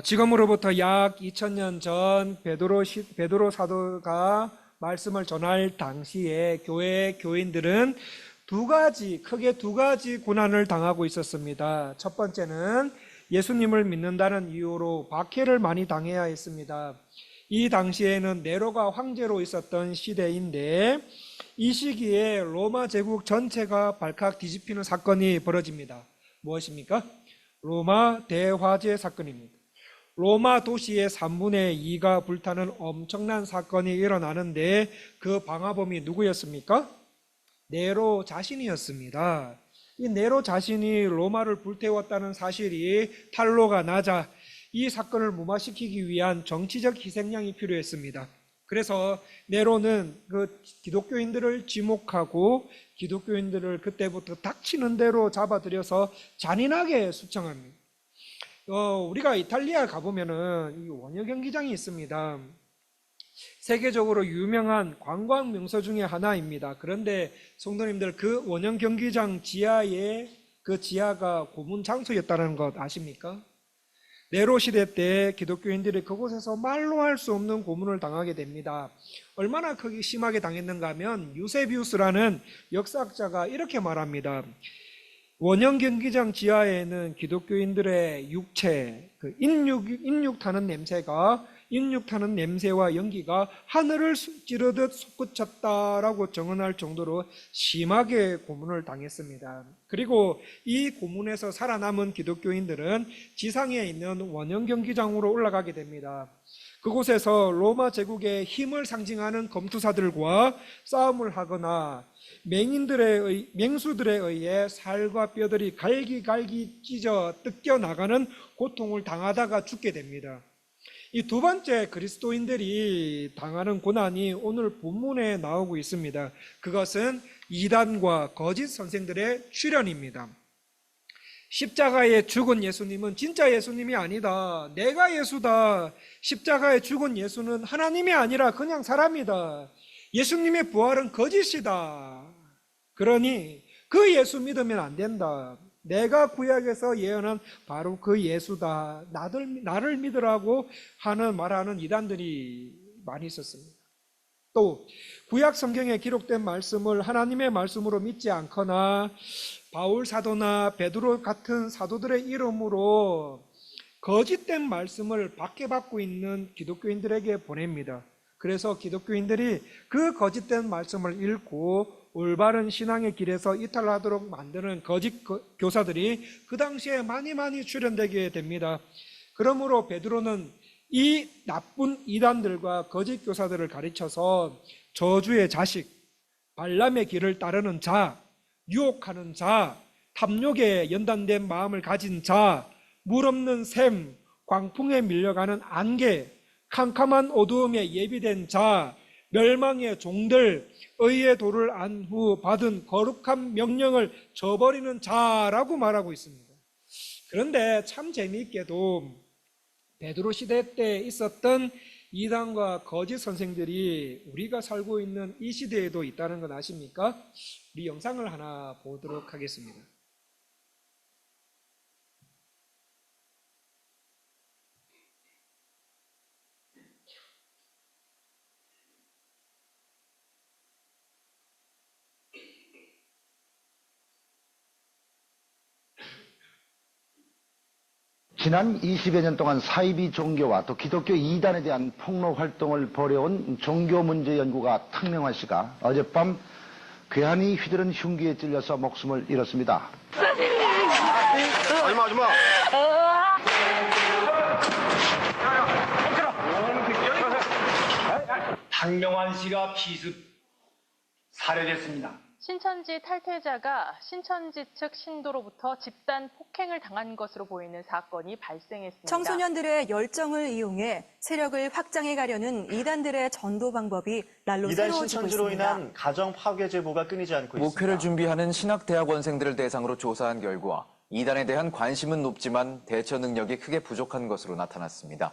지금으로부터 약 2000년 전 베드로 사도가 말씀을 전할 당시에 교회 교인들은 크게 두 가지 고난을 당하고 있었습니다. 첫 번째는 예수님을 믿는다는 이유로 박해를 많이 당해야 했습니다. 이 당시에는 네로가 황제로 있었던 시대인데 이 시기에 로마 제국 전체가 발칵 뒤집히는 사건이 벌어집니다. 무엇입니까? 로마 대화재 사건입니다. 로마 도시의 3분의 2가 불타는 엄청난 사건이 일어나는데 그 방화범이 누구였습니까? 네로 자신이었습니다. 이 네로 자신이 로마를 불태웠다는 사실이 탄로가 나자 이 사건을 무마시키기 위한 정치적 희생양이 필요했습니다. 그래서 네로는 그 기독교인들을 지목하고 기독교인들을 그때부터 닥치는 대로 잡아들여서 잔인하게 수청합니다. 우리가 이탈리아 가보면은 이 원형 경기장이 있습니다. 세계적으로 유명한 관광 명소 중에 하나입니다. 그런데 성도님들, 그 원형 경기장 지하에 그 지하가 고문 장소였다는 것 아십니까? 네로 시대 때 기독교인들이 그곳에서 말로 할 수 없는 고문을 당하게 됩니다. 얼마나 크게 심하게 당했는가 하면 유세비우스라는 역사학자가 이렇게 말합니다. 원형 경기장 지하에는 기독교인들의 육체, 인육 타는 냄새와 연기가 하늘을 찌르듯 솟구쳤다라고 정언할 정도로 심하게 고문을 당했습니다. 그리고 이 고문에서 살아남은 기독교인들은 지상에 있는 원형 경기장으로 올라가게 됩니다. 그곳에서 로마 제국의 힘을 상징하는 검투사들과 싸움을 하거나 맹수들에 의해 살과 뼈들이 갈기갈기 찢어 뜯겨 나가는 고통을 당하다가 죽게 됩니다. 이 두 번째 그리스도인들이 당하는 고난이 오늘 본문에 나오고 있습니다. 그것은 이단과 거짓 선생들의 출현입니다. 십자가에 죽은 예수님은 진짜 예수님이 아니다. 내가 예수다. 십자가에 죽은 예수는 하나님이 아니라 그냥 사람이다. 예수님의 부활은 거짓이다. 그러니 그 예수 믿으면 안 된다. 내가 구약에서 예언한 바로 그 예수다. 나를 믿으라고 말하는 이단들이 많이 있었습니다. 또 구약 성경에 기록된 말씀을 하나님의 말씀으로 믿지 않거나 바울 사도나 베드로 같은 사도들의 이름으로 거짓된 말씀을 박해받고 있는 기독교인들에게 보냅니다. 그래서 기독교인들이 그 거짓된 말씀을 읽고 올바른 신앙의 길에서 이탈하도록 만드는 거짓 교사들이 그 당시에 많이 출현되게 됩니다. 그러므로 베드로는 이 나쁜 이단들과 거짓 교사들을 가르쳐서 저주의 자식, 발람의 길을 따르는 자, 유혹하는 자, 탐욕에 연단된 마음을 가진 자, 물 없는 샘, 광풍에 밀려가는 안개, 캄캄한 어두움에 예비된 자, 멸망의 종들, 의의 도를 안 후 받은 거룩한 명령을 저버리는 자라고 말하고 있습니다. 그런데 참 재미있게도 베드로 시대 때 있었던 이단과 거짓 선생들이 우리가 살고 있는 이 시대에도 있다는 건 아십니까? 우리 영상을 하나 보도록 하겠습니다. 지난 20여 년 동안 사이비 종교와 또 기독교 이단에 대한 폭로 활동을 벌여온 종교문제 연구가 탁명환 씨가 어젯밤 괴한이 휘두른 흉기에 찔려서 목숨을 잃었습니다. 아줌마. 탁명환 씨가 피습 살해됐습니다. 신천지 탈퇴자가 신천지 측 신도로부터 집단 폭행을 당한 것으로 보이는 사건이 발생했습니다. 청소년들의 열정을 이용해 세력을 확장해 가려는 이단들의 전도 방법이 날로 이단 새로워지고 신천지로 있습니다. 인한 가정 파괴 제보가 끊이지 않고 있습니다. 목회를 준비하는 신학대학원생들을 대상으로 조사한 결과 이단에 대한 관심은 높지만 대처 능력이 크게 부족한 것으로 나타났습니다.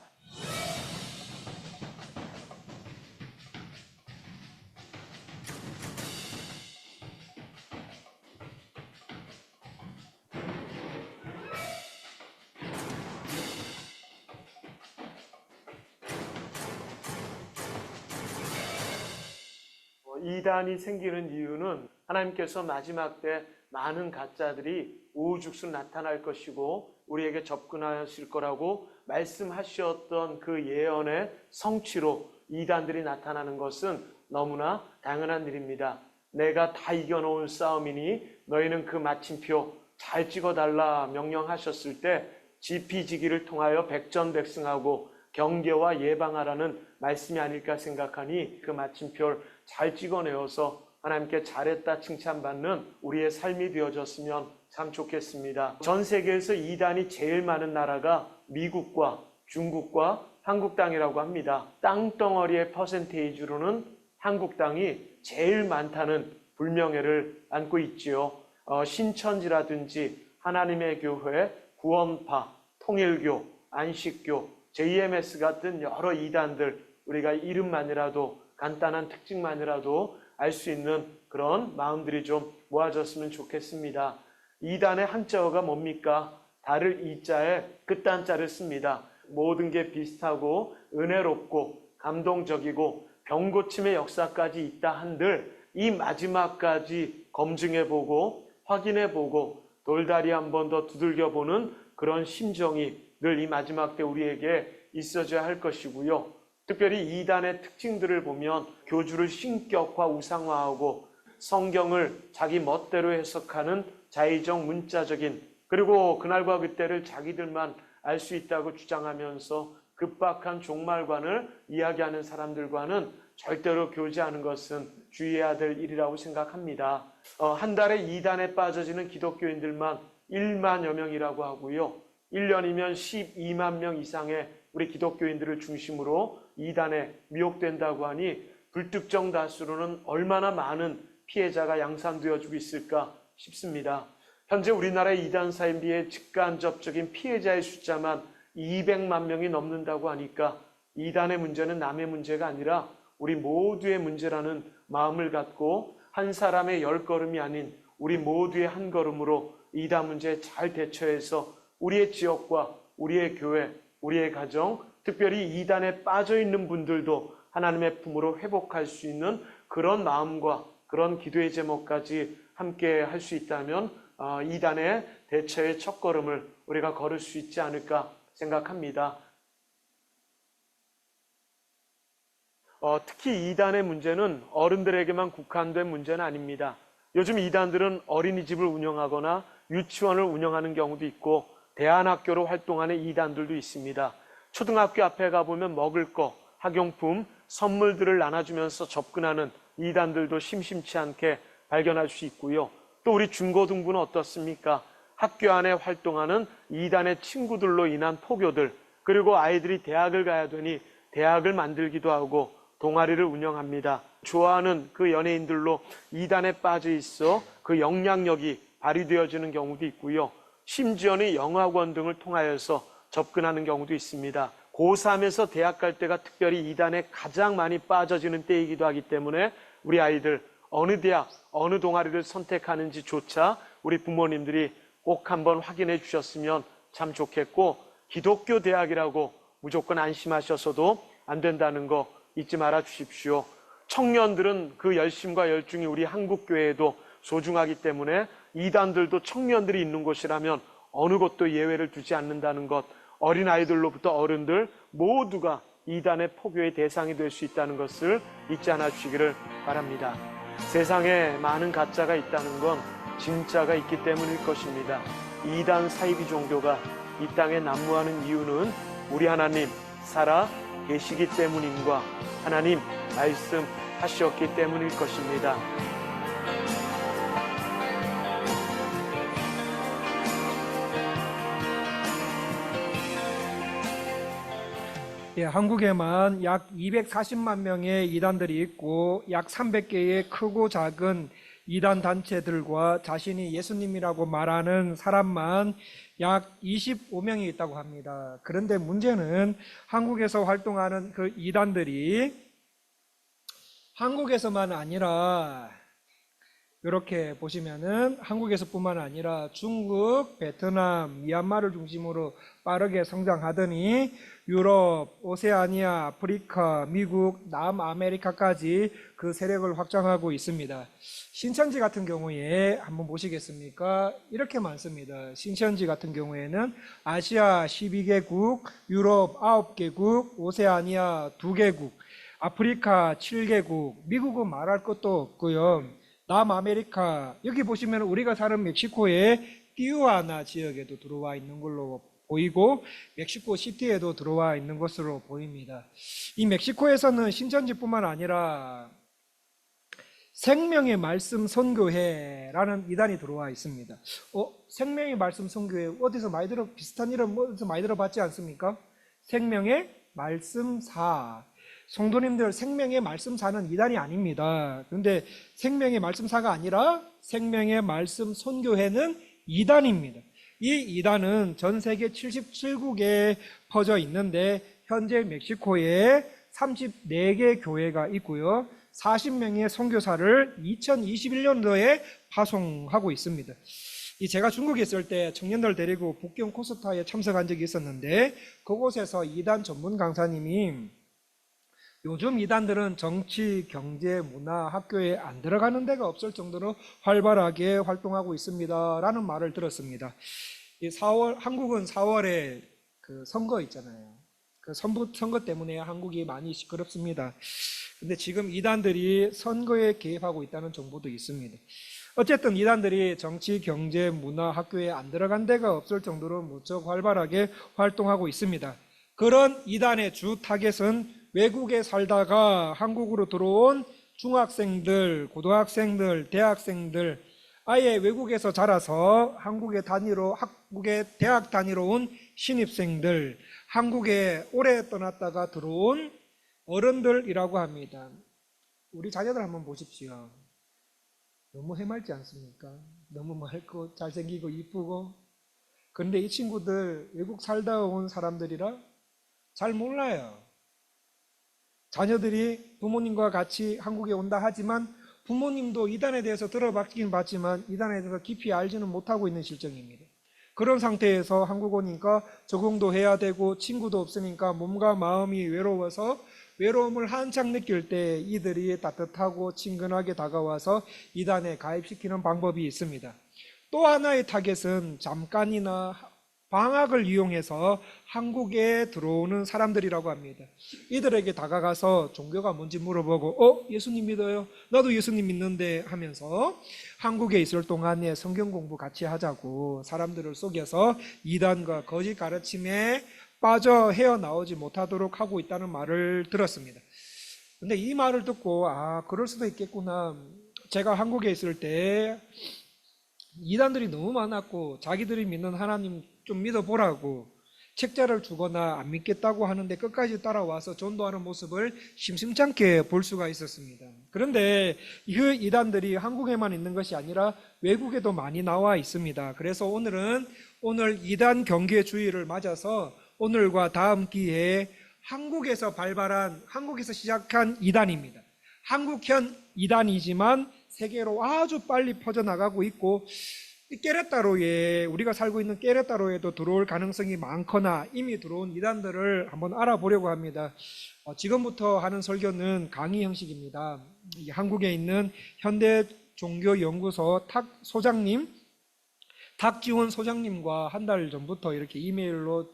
이단이 생기는 이유는 하나님께서 마지막 때 많은 가짜들이 우후죽순 나타날 것이고 우리에게 접근하실 거라고 말씀하셨던 그 예언의 성취로 이단들이 나타나는 것은 너무나 당연한 일입니다. 내가 다 이겨놓은 싸움이니 너희는 그 마침표 잘 찍어달라 명령하셨을 때 지피지기를 통하여 백전백승하고 경계와 예방하라는 말씀이 아닐까 생각하니 그 마침표를 잘 찍어내어서 하나님께 잘했다 칭찬받는 우리의 삶이 되어졌으면 참 좋겠습니다. 전 세계에서 이단이 제일 많은 나라가 미국과 중국과 한국 땅이라고 합니다. 땅덩어리의 퍼센테이지로는 한국 땅이 제일 많다는 불명예를 안고 있지요. 신천지라든지 하나님의 교회, 구원파, 통일교, 안식교, JMS 같은 여러 이단들, 우리가 이름만이라도 간단한 특징만이라도 알 수 있는 그런 마음들이 좀 모아졌으면 좋겠습니다. 이단의 한자어가 뭡니까? 달을 이자에 끝단자를 씁니다. 모든 게 비슷하고 은혜롭고 감동적이고 병고침의 역사까지 있다 한들 이 마지막까지 검증해보고 확인해보고 돌다리 한 번 더 두들겨보는 그런 심정이 늘 이 마지막 때 우리에게 있어져야 할 것이고요. 특별히 이단의 특징들을 보면 교주를 신격화 우상화하고 성경을 자기 멋대로 해석하는 자의적 문자적인, 그리고 그날과 그때를 자기들만 알 수 있다고 주장하면서 급박한 종말관을 이야기하는 사람들과는 절대로 교제하는 것은 주의해야 될 일이라고 생각합니다. 한 달에 이단에 빠져지는 기독교인들만 1만여 명이라고 하고요. 1년이면 12만 명 이상의 우리 기독교인들을 중심으로 이단에 미혹된다고 하니 불특정 다수로는 얼마나 많은 피해자가 양산되어지고 있을까 싶습니다. 현재 우리나라의 이단 사임비의 직간접적인 피해자의 숫자만 200만 명이 넘는다고 하니까 이단의 문제는 남의 문제가 아니라 우리 모두의 문제라는 마음을 갖고 한 사람의 10걸음이 아닌 우리 모두의 한 걸음으로 이단 문제에 잘 대처해서 우리의 지역과 우리의 교회, 우리의 가정, 특별히 이단에 빠져있는 분들도 하나님의 품으로 회복할 수 있는 그런 마음과 그런 기도의 제목까지 함께 할 수 있다면 이단의 대처의 첫걸음을 우리가 걸을 수 있지 않을까 생각합니다. 특히 이단의 문제는 어른들에게만 국한된 문제는 아닙니다. 요즘 이단들은 어린이집을 운영하거나 유치원을 운영하는 경우도 있고 대안학교로 활동하는 이단들도 있습니다. 초등학교 앞에 가보면 먹을 거, 학용품, 선물들을 나눠주면서 접근하는 이단들도 심심치 않게 발견할 수 있고요. 또 우리 중고등부는 어떻습니까? 학교 안에 활동하는 이단의 친구들로 인한 포교들, 그리고 아이들이 대학을 가야 되니 대학을 만들기도 하고 동아리를 운영합니다. 좋아하는 그 연예인들로 이단에 빠져 있어 그 영향력이 발휘되어지는 경우도 있고요. 심지어는 영화관 등을 통하여서 접근하는 경우도 있습니다. 고3에서 대학 갈 때가 특별히 이단에 가장 많이 빠져지는 때이기도 하기 때문에 우리 아이들 어느 대학, 어느 동아리를 선택하는지조차 우리 부모님들이 꼭 한번 확인해 주셨으면 참 좋겠고, 기독교 대학이라고 무조건 안심하셔서도 안 된다는 거 잊지 말아 주십시오. 청년들은 그 열심과 열중이 우리 한국교회에도 소중하기 때문에 이단들도 청년들이 있는 곳이라면 어느 곳도 예외를 두지 않는다는 것, 어린아이들로부터 어른들 모두가 이단의 포교의 대상이 될 수 있다는 것을 잊지 않아 주시기를 바랍니다. 세상에 많은 가짜가 있다는 건 진짜가 있기 때문일 것입니다. 이단 사이비 종교가 이 땅에 난무하는 이유는 우리 하나님 살아 계시기 때문임과 하나님 말씀하셨기 때문일 것입니다. 예, 한국에만 약 240만 명의 이단들이 있고 약 300개의 크고 작은 이단 단체들과 자신이 예수님이라고 말하는 사람만 약 25명이 있다고 합니다. 그런데 문제는 한국에서 활동하는 그 이단들이 한국에서만 아니라 이렇게 보시면은 한국에서뿐만 아니라 중국, 베트남, 미얀마를 중심으로 빠르게 성장하더니 유럽, 오세아니아, 아프리카, 미국, 남아메리카까지 그 세력을 확장하고 있습니다. 신천지 같은 경우에 한번 보시겠습니까? 이렇게 많습니다. 신천지 같은 경우에는 아시아 12개국, 유럽 9개국, 오세아니아 2개국, 아프리카 7개국, 미국은 말할 것도 없고요. 남아메리카, 여기 보시면 우리가 사는 멕시코의 티우아나 지역에도 들어와 있는 걸로 보이고 멕시코 시티에도 들어와 있는 것으로 보입니다. 이 멕시코에서는 신천지뿐만 아니라 생명의 말씀 선교회라는 이단이 들어와 있습니다. 생명의 말씀 선교회 어디서 많이 비슷한 이름 어디서 많이 들어봤지 않습니까? 생명의 말씀사. 성도님들, 생명의 말씀사는 이단이 아닙니다. 그런데 생명의 말씀사가 아니라 생명의 말씀 선교회는 이단입니다. 이 이단은 전 세계 77국에 퍼져 있는데 현재 멕시코에 34개 교회가 있고요. 40명의 선교사를 2021년도에 파송하고 있습니다. 제가 중국에 있을 때 청년들 데리고 북경 코스타에 참석한 적이 있었는데 그곳에서 이단 전문 강사님이 요즘 이단들은 정치, 경제, 문화, 학교에 안 들어가는 데가 없을 정도로 활발하게 활동하고 있습니다. 라는 말을 들었습니다. 한국은 4월에 그 선거 있잖아요. 그 선거 때문에 한국이 많이 시끄럽습니다. 근데 지금 이단들이 선거에 개입하고 있다는 정보도 있습니다. 어쨌든 이단들이 정치, 경제, 문화, 학교에 안 들어간 데가 없을 정도로 무척 활발하게 활동하고 있습니다. 그런 이단의 주 타겟은 외국에 살다가 한국으로 들어온 중학생들, 고등학생들, 대학생들, 아예 외국에서 자라서 한국에 대학 다니러 온 신입생들, 한국에 오래 떠났다가 들어온 어른들이라고 합니다. 우리 자녀들 한번 보십시오. 너무 해맑지 않습니까? 너무 맑고 잘생기고 이쁘고. 그런데 이 친구들 외국 살다 온 사람들이라 잘 몰라요. 자녀들이 부모님과 같이 한국에 온다 하지만 부모님도 이단에 대해서 들어봤긴 봤지만 이단에 대해서 깊이 알지는 못하고 있는 실정입니다. 그런 상태에서 한국 오니까 적응도 해야 되고 친구도 없으니까 몸과 마음이 외로워서 외로움을 한창 느낄 때 이들이 따뜻하고 친근하게 다가와서 이단에 가입시키는 방법이 있습니다. 또 하나의 타겟은 잠깐이나 방학을 이용해서 한국에 들어오는 사람들이라고 합니다. 이들에게 다가가서 종교가 뭔지 물어보고 예수님 믿어요? 나도 예수님 믿는데 하면서 한국에 있을 동안에 성경 공부 같이 하자고 사람들을 속여서 이단과 거짓 가르침에 빠져 헤어나오지 못하도록 하고 있다는 말을 들었습니다. 근데 이 말을 듣고 그럴 수도 있겠구나. 제가 한국에 있을 때 이단들이 너무 많았고 자기들이 믿는 하나님 좀 믿어보라고 책자를 주거나 안 믿겠다고 하는데 끝까지 따라와서 전도하는 모습을 심심찮게 볼 수가 있었습니다. 그런데 그 이단들이 한국에만 있는 것이 아니라 외국에도 많이 나와 있습니다. 그래서 오늘 이단 경계 주의를 맞아서 오늘과 다음 기회에 한국에서 시작한 이단입니다. 한국현 이단이지만 세계로 아주 빨리 퍼져나가고 있고 깨레따로에 우리가 살고 있는 깨레따로에도 들어올 가능성이 많거나 이미 들어온 이단들을 한번 알아보려고 합니다. 지금부터 하는 설교는 강의 형식입니다. 한국에 있는 현대종교연구소 탁지원 소장님과 한 달 전부터 이렇게 이메일로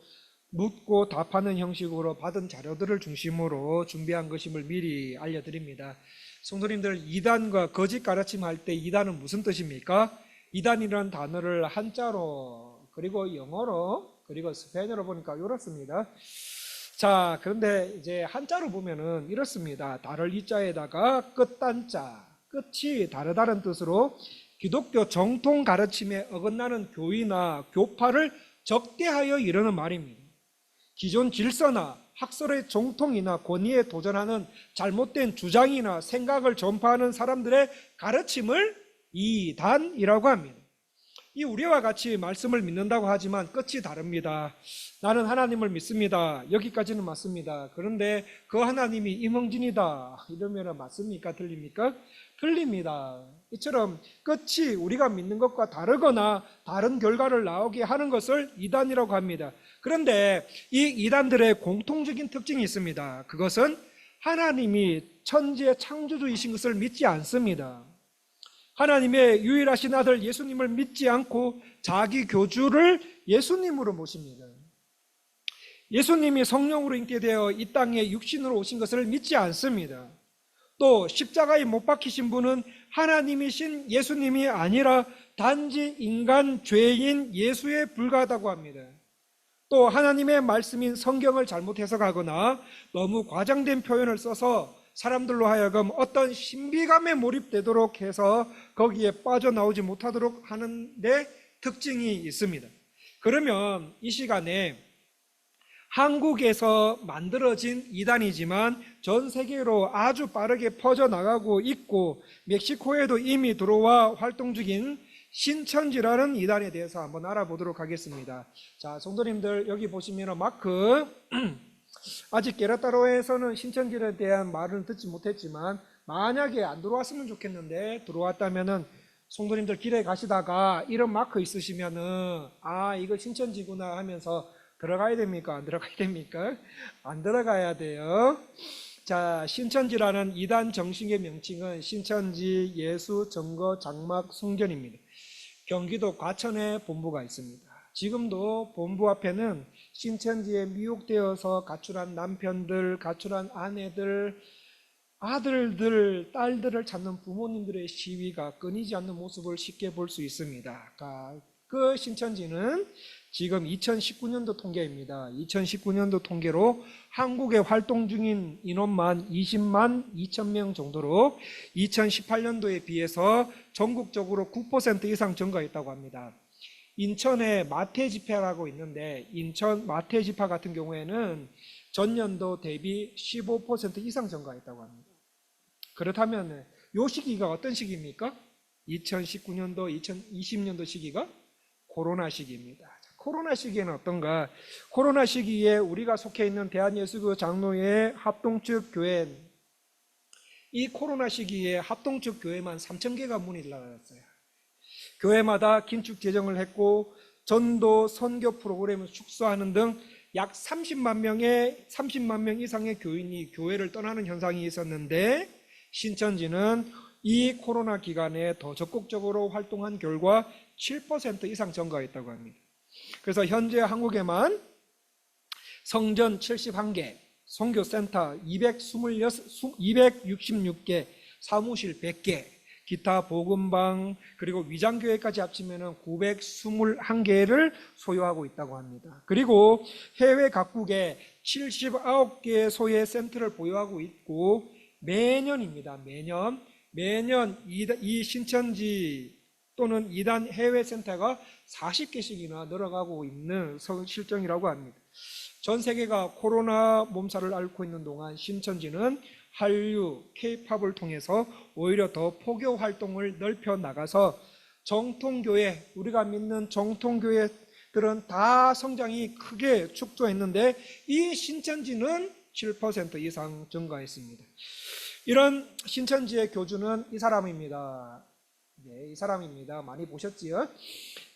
묻고 답하는 형식으로 받은 자료들을 중심으로 준비한 것임을 미리 알려드립니다. 성도님들, 이단과 거짓 가르침 할 때 이단은 무슨 뜻입니까? 이단이라는 단어를 한자로 그리고 영어로 그리고 스페인어로 보니까 이렇습니다. 자, 그런데 이제 한자로 보면은 이렇습니다. 다를 이자에다가 끝단자, 끝이 다르다는 뜻으로 기독교 정통 가르침에 어긋나는 교의나 교파를 적대하여 이르는 말입니다. 기존 질서나 학설의 정통이나 권위에 도전하는 잘못된 주장이나 생각을 전파하는 사람들의 가르침을 이단이라고 합니다. 이 우리와 같이 말씀을 믿는다고 하지만 끝이 다릅니다. 나는 하나님을 믿습니다. 여기까지는 맞습니다. 그런데 그 하나님이 임흥진이다. 이러면 맞습니까? 틀립니까? 틀립니다. 이처럼 끝이 우리가 믿는 것과 다르거나 다른 결과를 나오게 하는 것을 이단이라고 합니다. 그런데 이 이단들의 공통적인 특징이 있습니다. 그것은 하나님이 천지의 창조주이신 것을 믿지 않습니다. 하나님의 유일하신 아들 예수님을 믿지 않고 자기 교주를 예수님으로 모십니다. 예수님이 성령으로 잉태되어 이 땅에 육신으로 오신 것을 믿지 않습니다. 또 십자가에 못 박히신 분은 하나님이신 예수님이 아니라 단지 인간 죄인 예수에 불과하다고 합니다. 또 하나님의 말씀인 성경을 잘못 해석하거나 너무 과장된 표현을 써서 사람들로 하여금 어떤 신비감에 몰입되도록 해서 거기에 빠져나오지 못하도록 하는 데 특징이 있습니다. 그러면 이 시간에 한국에서 만들어진 이단이지만 전 세계로 아주 빠르게 퍼져나가고 있고 멕시코에도 이미 들어와 활동 중인 신천지라는 이단에 대해서 한번 알아보도록 하겠습니다. 자, 성도님들 여기 보시면 마크 아직 게라타로에서는 신천지에 대한 말을 듣지 못했지만 만약에 안 들어왔으면 좋겠는데 들어왔다면은 성도님들 길에 가시다가 이런 마크 있으시면은 아 이거 신천지구나 하면서 들어가야 됩니까? 안 들어가야 됩니까? 안 들어가야 돼요. 자, 신천지라는 이단 정식의 명칭은 신천지 예수 정거 장막 성전입니다. 경기도 과천에 본부가 있습니다. 지금도 본부 앞에는 신천지에 미혹되어서 가출한 남편들, 가출한 아내들, 아들들, 딸들을 찾는 부모님들의 시위가 끊이지 않는 모습을 쉽게 볼 수 있습니다. 그 신천지는 지금 2019년도 통계입니다. 2019년도 통계로 한국에 활동 중인 인원만 20만 2천 명 정도로 2018년도에 비해서 전국적으로 9% 이상 증가했다고 합니다. 인천에 마태 집회라고 있는데 인천 마태 집회 같은 경우에는 전년도 대비 15% 이상 증가했다고 합니다. 그렇다면 이 시기가 어떤 시기입니까? 2019년도, 2020년도 시기가 코로나 시기입니다. 코로나 시기에는 어떤가? 코로나 시기에 우리가 속해 있는 대한예수교 장로회 합동측 교회, 이 코로나 시기에 합동측 교회만 3,000개가 문이 닫았어요. 교회마다 긴축 재정을 했고 전도 선교 프로그램을 축소하는 등 약 30만 명 이상의 교인이 교회를 떠나는 현상이 있었는데 신천지는 이 코로나 기간에 더 적극적으로 활동한 결과 7% 이상 증가했다고 합니다. 그래서 현재 한국에만 성전 71개, 선교센터 266개, 사무실 100개, 기타 복음방 그리고 위장교회까지 합치면 921개를 소유하고 있다고 합니다. 그리고 해외 각국에 79개 소의 센터를 보유하고 있고 매년입니다. 매년 이 신천지 또는 이단 해외 센터가 40개씩이나 늘어가고 있는 실정이라고 합니다. 전 세계가 코로나 몸살을 앓고 있는 동안 신천지는 한류, K-팝을 통해서 오히려 더 포교 활동을 넓혀 나가서 정통교회, 우리가 믿는 정통교회들은 다 성장이 크게 축소했는데 이 신천지는 7% 이상 증가했습니다. 이런 신천지의 교주는 이 사람입니다. 네, 이 사람입니다. 많이 보셨지요?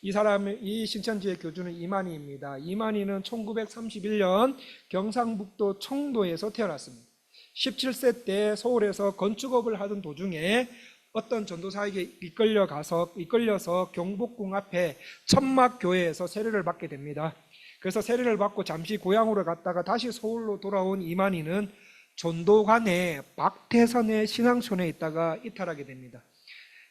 이 신천지의 교주는 이만희입니다. 이만희는 1931년 경상북도 청도에서 태어났습니다. 17세 때 서울에서 건축업을 하던 도중에 어떤 전도사에게 이끌려서 경복궁 앞에 천막교회에서 세례를 받게 됩니다. 그래서 세례를 받고 잠시 고향으로 갔다가 다시 서울로 돌아온 이만희는 전도관의 박태선의 신앙촌에 있다가 이탈하게 됩니다.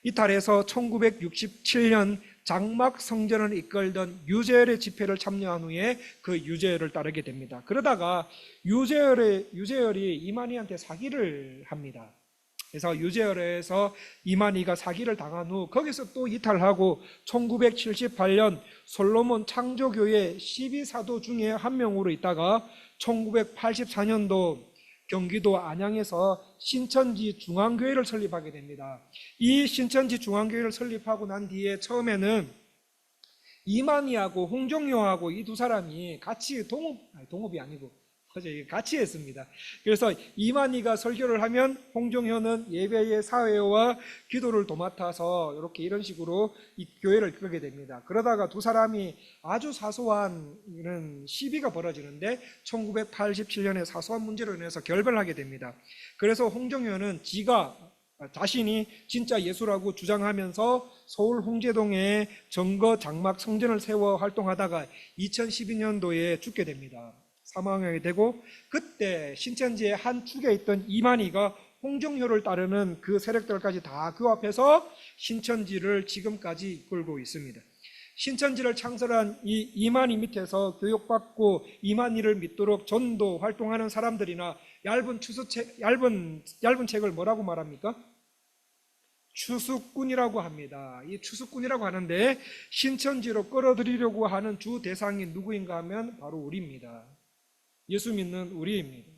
이탈해서 1967년 장막 성전을 이끌던 유재열의 집회를 참여한 후에 그 유재열을 따르게 됩니다. 그러다가 유재열이 이만희한테 사기를 합니다. 그래서 유재열에서 이만희가 사기를 당한 후 거기서 또 이탈하고 1978년 솔로몬 창조교회 12사도 중에 한 명으로 있다가 1984년도 경기도 안양에서 신천지 중앙교회를 설립하게 됩니다. 이 신천지 중앙교회를 설립하고 난 뒤에 처음에는 이만희하고 홍종효하고 이 두 사람이 같이 동업이 아니고 어제 같이 했습니다. 그래서 이만희가 설교를 하면 홍종현은 예배의 사회와 기도를 도맡아서 이렇게 이런 식으로 이 교회를 이끌게 됩니다. 그러다가 두 사람이 아주 사소한 이런 시비가 벌어지는데 1987년에 사소한 문제로 인해서 결별하게 됩니다. 그래서 홍종현은 자신이 진짜 예수라고 주장하면서 서울 홍제동에 정거 장막 성전을 세워 활동하다가 2012년도에 죽게 됩니다. 사망하게 되고, 그때 신천지의 한 축에 있던 이만희가 홍종효를 따르는 그 세력들까지 다 그 앞에서 신천지를 지금까지 이끌고 있습니다. 신천지를 창설한 이 이만희 밑에서 교육받고 이만희를 믿도록 전도 활동하는 사람들이나 얇은 책을 뭐라고 말합니까? 추수꾼이라고 합니다. 이 추수꾼이라고 하는데 신천지로 끌어들이려고 하는 주 대상이 누구인가 하면 바로 우리입니다. 예수 믿는 우리입니다.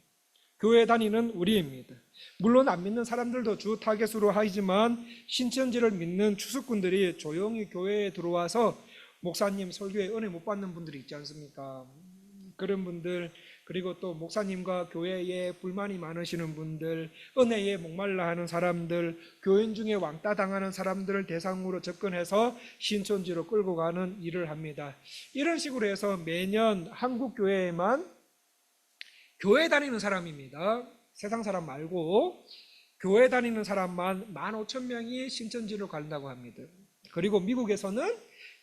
교회 다니는 우리입니다. 물론 안 믿는 사람들도 주 타겟으로 하지만 신천지를 믿는 추수꾼들이 조용히 교회에 들어와서 목사님 설교에 은혜 못 받는 분들이 있지 않습니까? 그런 분들, 그리고 또 목사님과 교회에 불만이 많으시는 분들, 은혜에 목말라 하는 사람들, 교인 중에 왕따 당하는 사람들을 대상으로 접근해서 신천지로 끌고 가는 일을 합니다. 이런 식으로 해서 매년 한국 교회에만 교회 다니는 사람입니다. 세상 사람 말고 교회 다니는 사람만 15,000명이 신천지로 간다고 합니다. 그리고 미국에서는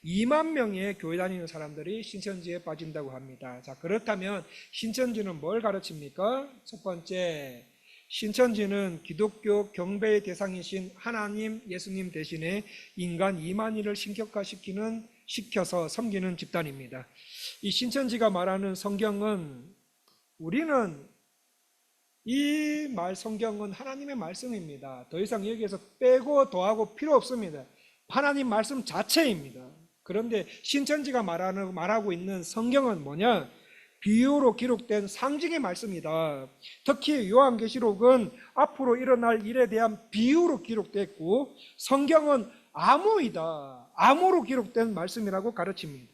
2만 명의 교회 다니는 사람들이 신천지에 빠진다고 합니다. 자, 그렇다면 신천지는 뭘 가르칩니까? 첫 번째, 신천지는 기독교 경배의 대상이신 하나님, 예수님 대신에 인간 이만희를 시켜서 섬기는 집단입니다. 이 신천지가 말하는 성경은, 우리는 이 성경은 하나님의 말씀입니다. 더 이상 여기에서 빼고 더하고 필요 없습니다. 하나님 말씀 자체입니다. 그런데 신천지가 말하고 있는 성경은 뭐냐? 비유로 기록된 상징의 말씀이다. 특히 요한계시록은 앞으로 일어날 일에 대한 비유로 기록됐고, 성경은 암호이다. 암호로 기록된 말씀이라고 가르칩니다.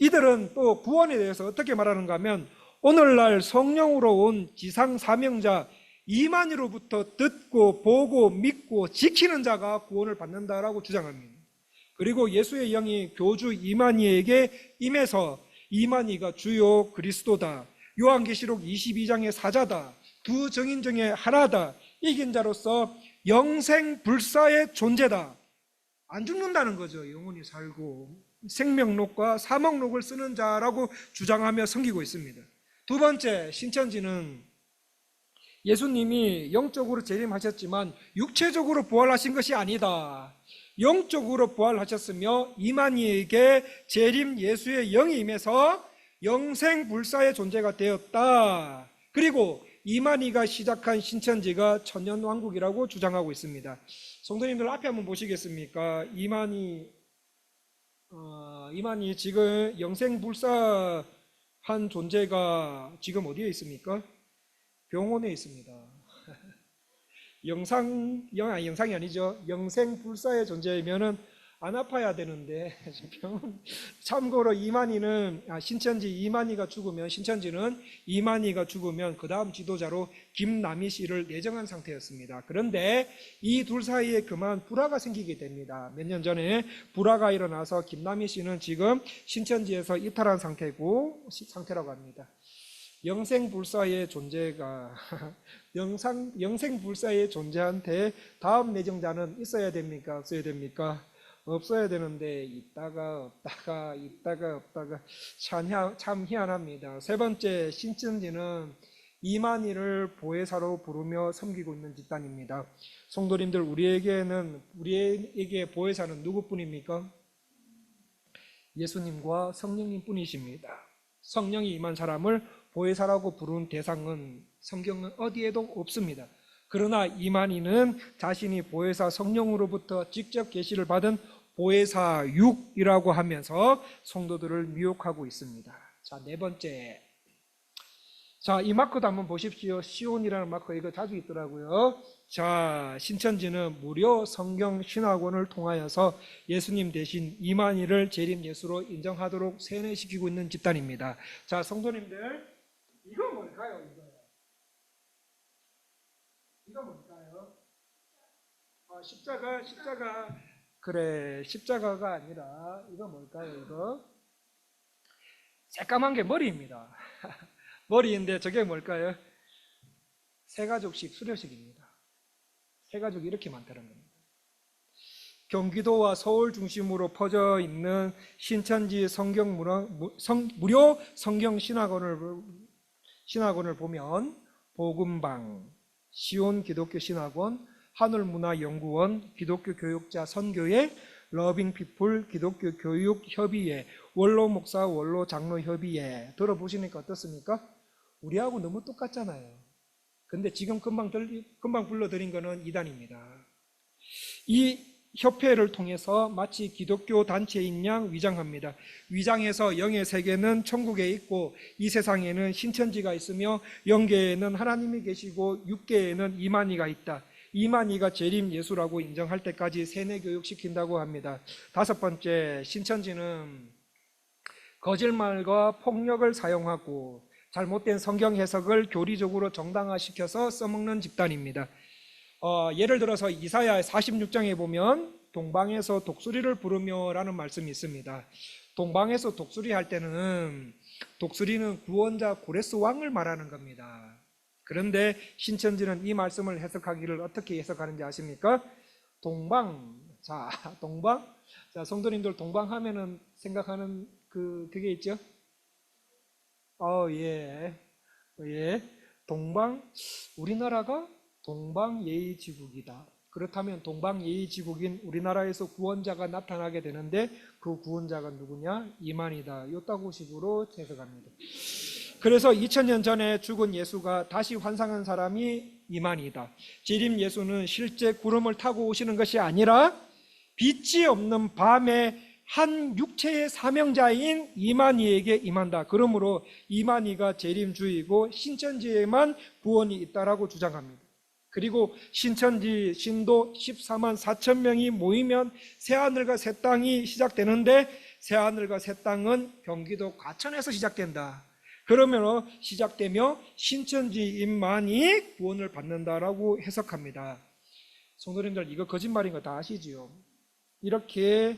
이들은 또 구원에 대해서 어떻게 말하는가 하면, 오늘날 성령으로 온 지상 사명자 이만희로부터 듣고 보고 믿고 지키는 자가 구원을 받는다라고 주장합니다. 그리고 예수의 영이 교주 이만희에게 임해서 이만희가 주요 그리스도다, 요한계시록 22장의 사자다, 두 증인 중에 하나다, 이긴 자로서 영생불사의 존재다. 안 죽는다는 거죠. 영원히 살고 생명록과 사망록을 쓰는 자라고 주장하며 섬기고 있습니다. 두 번째, 신천지는 예수님이 영적으로 재림하셨지만 육체적으로 부활하신 것이 아니다. 영적으로 부활하셨으며 이만희에게 재림 예수의 영이 임해서 영생불사의 존재가 되었다. 그리고 이만희가 시작한 신천지가 천년왕국이라고 주장하고 있습니다. 성도님들 앞에 한번 보시겠습니까? 이만희 지금 영생불사한 존재가 지금 어디에 있습니까? 병원에 있습니다. 영상이 아니죠. 영생불사의 존재이면은 안 아파야 되는데 병원. 참고로 신천지 이만희가 죽으면, 신천지는 이만희가 죽으면 그 다음 지도자로 김남희 씨를 내정한 상태였습니다. 그런데 이 둘 사이에 그만 불화가 생기게 됩니다. 몇 년 전에 불화가 일어나서 김남희 씨는 지금 신천지에서 이탈한 상태라고 합니다. 영생불사의 존재가 영생불사의 존재한테 다음 내정자는 있어야 됩니까? 없어야 됩니까? 없어야 되는데 있다가 없다가 참 희한합니다. 세 번째, 신천지는 이만희를 보혜사로 부르며 섬기고 있는 집단입니다. 성도님들, 우리에게 보혜사는 누구뿐입니까? 예수님과 성령님 뿐이십니다. 성령이 임한 사람을 보혜사라고 부른 대상은 성경은 어디에도 없습니다. 그러나 이만희는 자신이 보혜사 성령으로부터 직접 계시를 받은 보혜사 6이라고 하면서 성도들을 미혹하고 있습니다. 자, 네 번째. 자, 이 마크도 한번 보십시오. 시온이라는 마크, 이거 자주 있더라고요. 자, 신천지는 무료 성경 신학원을 통하여서 예수님 대신 이만희를 재림 예수로 인정하도록 세뇌시키고 있는 집단입니다. 자, 성도님들, 이거 뭘까요? 이거 뭘까요? 십자가. 그래, 십자가가 아니라 이거 뭘까요? 이거 새까만 게 머리입니다. 머리인데 저게 뭘까요? 세가족식 수료식입니다. 세가족이 이렇게 많다는 겁니다. 경기도와 서울 중심으로 퍼져 있는 신천지 무료 성경 신학원을 보면 복음방, 시온 기독교 신학원, 하늘문화연구원, 기독교 교육자 선교회, 러빙피플 기독교 교육협의회, 원로 목사 원로 장로 협의회 들어보시니까 어떻습니까? 우리하고 너무 똑같잖아요. 근데 지금 금방 불러드린 거는 이단입니다. 이 협회를 통해서 마치 기독교 단체인 양 위장합니다. 위장해서 영의 세계는 천국에 있고 이 세상에는 신천지가 있으며 영계에는 하나님이 계시고 육계에는 이만희가 있다. 이만희가 재림 예수라고 인정할 때까지 세뇌 교육시킨다고 합니다. 5번째, 신천지는 거짓말과 폭력을 사용하고 잘못된 성경 해석을 교리적으로 정당화시켜서 써먹는 집단입니다. 예를 들어서 이사야 46장에 보면 동방에서 독수리를 부르며 라는 말씀이 있습니다. 동방에서 독수리 할 때는 독수리는 구원자 고레스 왕을 말하는 겁니다. 그런데 신천지는 이 말씀을 해석하기를 어떻게 해석하는지 아십니까? 동방. 자, 성도님들 동방하면은 생각하는 그게 있죠? 동방, 우리나라가 동방예의지국이다. 그렇다면 동방예의지국인 우리나라에서 구원자가 나타나게 되는데 그 구원자가 누구냐? 이만희다. 요따구 식으로 해석합니다. 그래서 2000년 전에 죽은 예수가 다시 환상한 사람이 이만희다. 재림 예수는 실제 구름을 타고 오시는 것이 아니라 빛이 없는 밤에 한 육체의 사명자인 이만희에게 임한다. 그러므로 이만희가 재림주이고 신천지에만 구원이 있다라고 주장합니다. 그리고 신천지 신도 14만 4천 명이 모이면 새하늘과 새 땅이 시작되는데 새하늘과 새 땅은 경기도 과천에서 시작된다. 그러면 시작되며 신천지인만이 구원을 받는다라고 해석합니다. 성도님들 이거 거짓말인 거 다 아시지요? 이렇게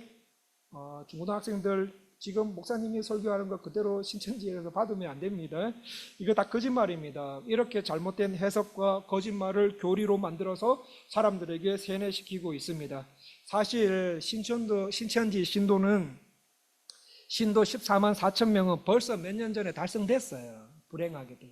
중고등학생들 지금 목사님이 설교하는 거 그대로 신천지에서 받으면 안 됩니다. 이거 다 거짓말입니다. 이렇게 잘못된 해석과 거짓말을 교리로 만들어서 사람들에게 세뇌시키고 있습니다. 사실 신천지 신도는 신도 14만 4천 명은 벌써 몇 년 전에 달성됐어요. 불행하게도.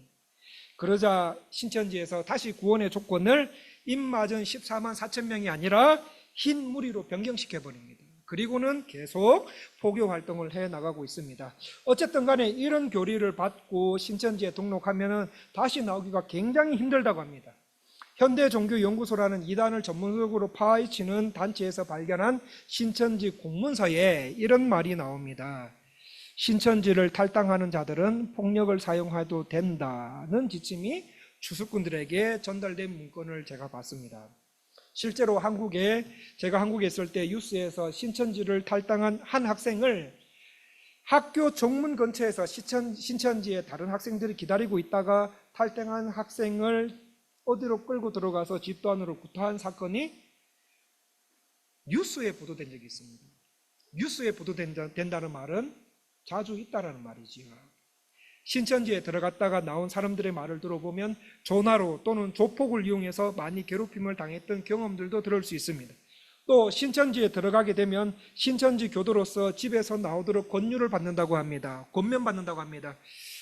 그러자 신천지에서 다시 구원의 조건을 입맞은 14만 4천 명이 아니라 흰 무리로 변경시켜버립니다. 그리고는 계속 포교 활동을 해 나가고 있습니다. 어쨌든 간에 이런 교리를 받고 신천지에 등록하면 다시 나오기가 굉장히 힘들다고 합니다. 현대종교연구소라는 이단을 전문적으로 파헤치는 단체에서 발견한 신천지 공문서에 이런 말이 나옵니다. 신천지를 탈당하는 자들은 폭력을 사용해도 된다는 지침이 주수꾼들에게 전달된 문건을 제가 봤습니다. 실제로 제가 한국에 있을 때 뉴스에서 신천지를 탈당한 한 학생을 학교 정문 근처에서 신천지에 다른 학생들이 기다리고 있다가 탈당한 학생을 어디로 끌고 들어가서 집도 안으로 구타한 사건이 뉴스에 보도된 적이 있습니다. 뉴스에 보도된다는 말은 자주 있다라는 말이지요. 신천지에 들어갔다가 나온 사람들의 말을 들어보면 전화로 또는 조폭을 이용해서 많이 괴롭힘을 당했던 경험들도 들을 수 있습니다. 또 신천지에 들어가게 되면 신천지 교도로서 집에서 나오도록 권유를 받는다고 합니다. 권면받는다고 합니다.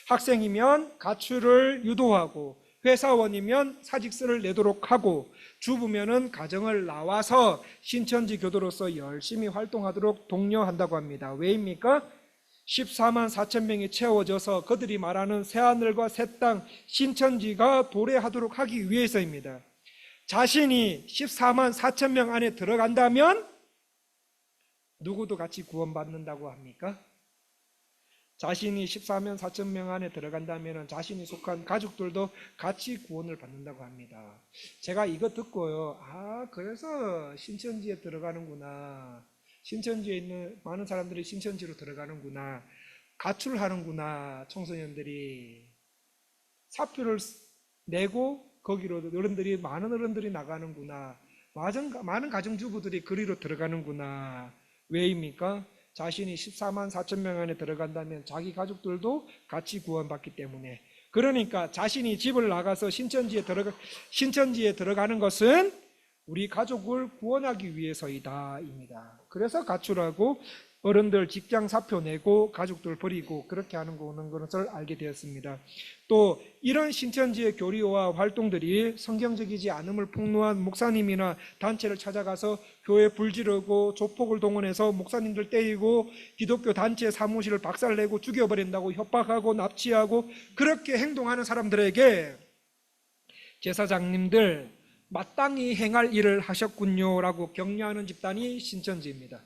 학생이면 가출을 유도하고 회사원이면 사직서를 내도록 하고 주부면은 가정을 나와서 신천지 교도로서 열심히 활동하도록 독려한다고 합니다. 왜입니까? 14만 4천 명이 채워져서 그들이 말하는 새하늘과 새 땅 신천지가 도래하도록 하기 위해서입니다. 자신이 14만 4천 명 안에 들어간다면 누구도 같이 구원받는다고 합니까? 자신이 14만 4천 명 안에 들어간다면 자신이 속한 가족들도 같이 구원을 받는다고 합니다. 제가 이거 듣고요. 그래서 신천지에 들어가는구나. 신천지에 있는 많은 사람들이 신천지로 들어가는구나. 가출하는구나. 청소년들이. 사표를 내고 거기로 많은 어른들이 나가는구나. 많은 가정주부들이 거리로 들어가는구나. 왜입니까? 자신이 14만 4천 명 안에 들어간다면 자기 가족들도 같이 구원받기 때문에. 그러니까 자신이 집을 나가서 신천지에 들어가는 것은 우리 가족을 구원하기 위해서이다입니다. 그래서 가출하고 어른들 직장 사표 내고 가족들 버리고 그렇게 하는 것을 알게 되었습니다. 또 이런 신천지의 교리와 활동들이 성경적이지 않음을 폭로한 목사님이나 단체를 찾아가서 교회 불지르고 조폭을 동원해서 목사님들 때리고 기독교 단체 사무실을 박살내고 죽여버린다고 협박하고 납치하고 그렇게 행동하는 사람들에게 제사장님들 마땅히 행할 일을 하셨군요 라고 격려하는 집단이 신천지입니다.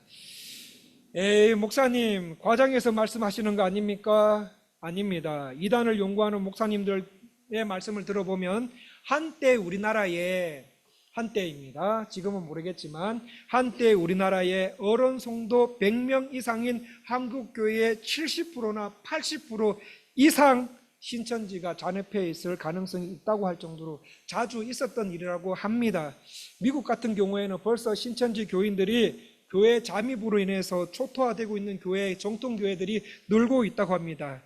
에이, 목사님, 과장해서 말씀하시는 거 아닙니까? 아닙니다. 이단을 연구하는 목사님들의 말씀을 들어보면 한때 한때입니다. 지금은 모르겠지만 한때 우리나라에 어른 성도 100명 이상인 한국교회의 70%나 80% 이상 신천지가 잔입해 있을 가능성이 있다고 할 정도로 자주 있었던 일이라고 합니다. 미국 같은 경우에는 벌써 신천지 교인들이 교회 잠입으로 인해서 초토화되고 있는 정통교회들이 늘고 있다고 합니다.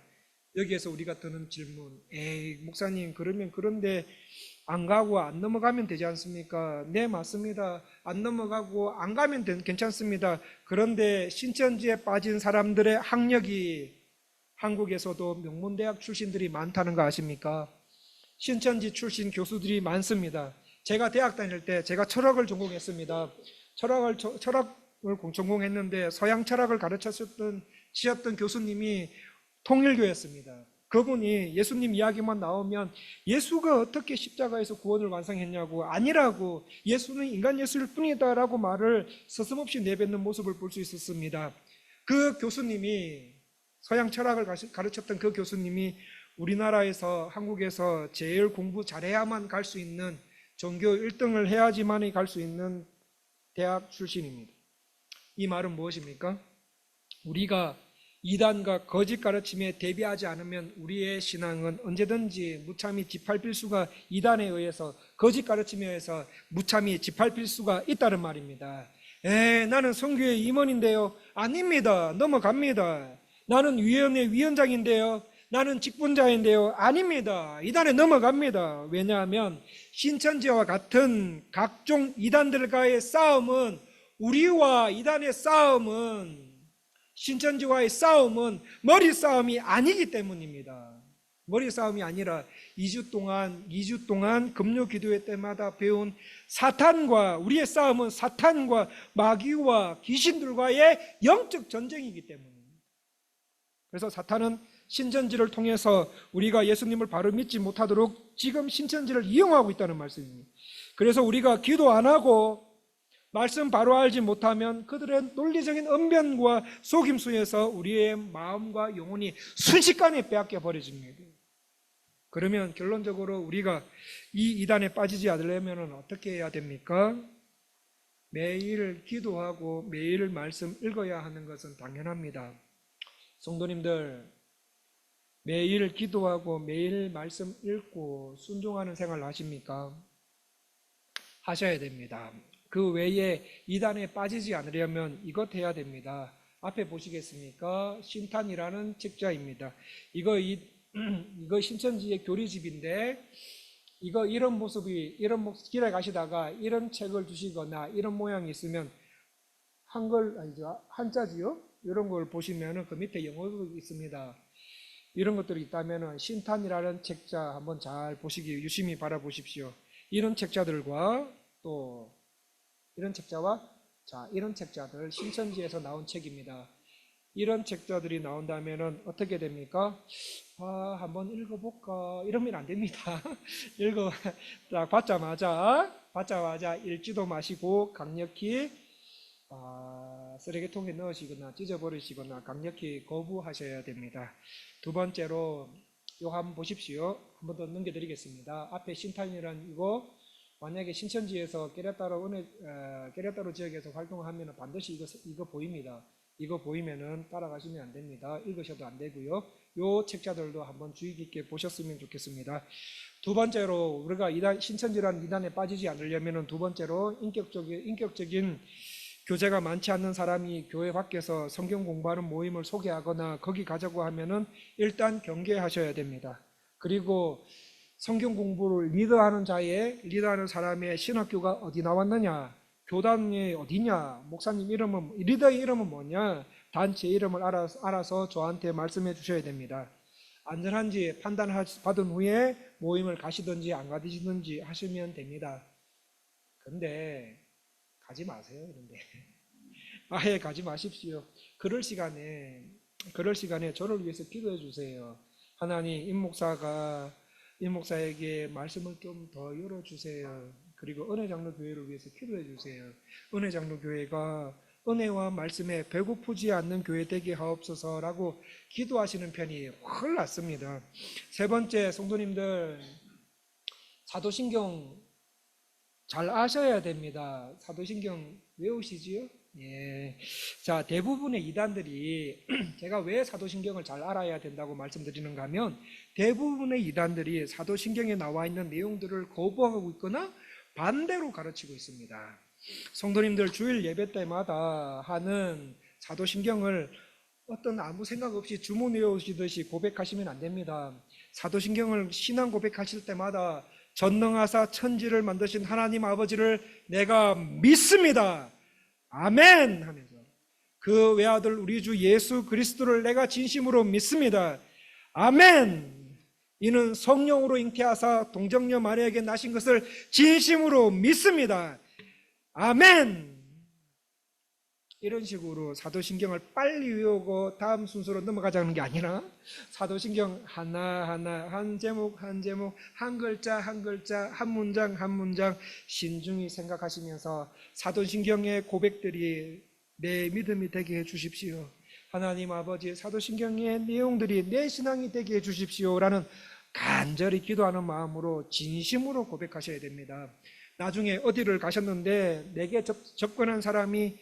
여기에서 우리가 드는 질문, 에이, 목사님, 그런데 안 가고 안 넘어가면 되지 않습니까? 네, 맞습니다. 안 넘어가고 안 가면 괜찮습니다. 그런데 신천지에 빠진 사람들의 학력이 한국에서도 명문대학 출신들이 많다는 거 아십니까? 신천지 출신 교수들이 많습니다. 제가 대학 다닐 때 제가 철학을 전공했습니다. 철학을 전공했는데 서양 철학을 가르쳤던 교수님이 통일교였습니다. 그분이 예수님 이야기만 나오면 예수가 어떻게 십자가에서 구원을 완성했냐고, 아니라고, 예수는 인간 예수일 뿐이다라고 말을 서슴없이 내뱉는 모습을 볼 수 있었습니다. 그 교수님이, 서양 철학을 가르쳤던 그 교수님이 우리나라에서, 한국에서 제일 공부 잘해야만 갈 수 있는, 전교 1등을 해야지만이 갈 수 있는 대학 출신입니다. 이 말은 무엇입니까? 우리가 이단과 거짓 가르침에 대비하지 않으면 우리의 신앙은 언제든지 무참히 짓밟힐 수가, 이단에 의해서, 거짓 가르침에 의해서 무참히 짓밟힐 수가 있다는 말입니다. 나는 선교회 임원인데요. 아닙니다. 넘어갑니다. 나는 위원회 위원장인데요. 나는 직분자인데요. 아닙니다. 이단에 넘어갑니다. 왜냐하면 신천지와 같은 각종 이단들과의 싸움은, 우리와 이단의 싸움은, 신천지와의 싸움은 머리 싸움이 아니기 때문입니다. 머리 싸움이 아니라 2주 동안 금요 기도회 때마다 배운 우리의 싸움은 사탄과 마귀와 귀신들과의 영적 전쟁이기 때문입니다. 그래서 사탄은 신천지를 통해서 우리가 예수님을 바로 믿지 못하도록 지금 신천지를 이용하고 있다는 말씀입니다. 그래서 우리가 기도 안 하고 말씀 바로 알지 못하면 그들의 논리적인 언변과 속임수에서 우리의 마음과 영혼이 순식간에 빼앗겨 버려집니다. 그러면 결론적으로 우리가 이 이단에 빠지지 않으려면 어떻게 해야 됩니까? 매일 기도하고 매일 말씀 읽어야 하는 것은 당연합니다. 성도님들, 매일 기도하고 매일 말씀 읽고 순종하는 생활 하십니까? 하셔야 됩니다. 그 외에 이단에 빠지지 않으려면 이것 해야 됩니다. 앞에 보시겠습니까? 신탄이라는 책자입니다. 이거 신천지의 교리집인데, 이런 모습이, 길에 가시다가 이런 책을 주시거나 이런 모양이 있으면 한자지요? 이런 걸 보시면 그 밑에 영어도 있습니다. 이런 것들이 있다면 신탄이라는 책자 한번 잘 보시기, 유심히 바라보십시오. 이런 책자들과 또 이런 책자들, 신천지에서 나온 책입니다. 이런 책자들이 나온다면 어떻게 됩니까? 한번 읽어볼까? 이러면 안 됩니다. 받자마자 읽지도 마시고 강력히 쓰레기통에 넣으시거나 찢어버리시거나 강력히 거부하셔야 됩니다. 두 번째로 이거 한번 보십시오. 한 번 더 넘겨드리겠습니다. 앞에 신탄이란 이거, 만약에 신천지에서 깨레따로 지역에서 활동을 하면 반드시 이거 보입니다. 이거 보이면은 따라가시면 안 됩니다. 읽으셔도 안 되고요. 요 책자들도 한번 주의 깊게 보셨으면 좋겠습니다. 두 번째로 우리가 신천지라는 이단에 빠지지 않으려면은 두 번째로 인격적인 교재가 많지 않는 사람이 교회 밖에서 성경 공부하는 모임을 소개하거나 거기 가자고 하면은 일단 경계하셔야 됩니다. 그리고 성경 공부를 리더하는 사람의 신학교가 어디 나왔느냐, 교단이 어디냐, 목사님 이름은, 리더의 이름은 뭐냐, 단체 이름을 알아서 저한테 말씀해 주셔야 됩니다. 안전한지 판단받은 후에 모임을 가시든지 안 가시든지 하시면 됩니다. 근데 가지 마세요. 그런데 아예 가지 마십시오. 그럴 시간에 저를 위해서 기도해 주세요. 하나님, 임 목사에게 말씀을 좀 더 열어주세요. 그리고 은혜장로교회를 위해서 기도해 주세요. 은혜장로교회가 은혜와 말씀에 배고프지 않는 교회 되게 하옵소서라고 기도하시는 편이 훨 낫습니다. 세 번째, 성도님들 사도신경 잘 아셔야 됩니다. 사도신경 외우시지요? 예. 자, 대부분의 이단들이 제가 왜 사도신경을 잘 알아야 된다고 말씀드리는가 하면 대부분의 이단들이 사도신경에 나와 있는 내용들을 거부하고 있거나 반대로 가르치고 있습니다. 성도님들 주일 예배 때마다 하는 사도신경을 어떤 아무 생각 없이 주문 외우시듯이 고백하시면 안 됩니다. 사도신경을 신앙 고백하실 때마다 전능하사 천지를 만드신 하나님 아버지를 내가 믿습니다. 아멘 하면서 그 외아들 우리 주 예수 그리스도를 내가 진심으로 믿습니다. 아멘. 이는 성령으로 잉태하사 동정녀 마리아에게 나신 것을 진심으로 믿습니다. 아멘. 이런 식으로 사도신경을 빨리 외우고 다음 순서로 넘어가자는 게 아니라 사도신경 하나하나 한 제목 한 제목 한 글자 한 글자 한 문장 한 문장 신중히 생각하시면서 사도신경의 고백들이 내 믿음이 되게 해주십시오. 하나님 아버지, 사도신경의 내용들이 내 신앙이 되게 해주십시오라는 간절히 기도하는 마음으로 진심으로 고백하셔야 됩니다. 나중에 어디를 가셨는데 내게 접근한 사람이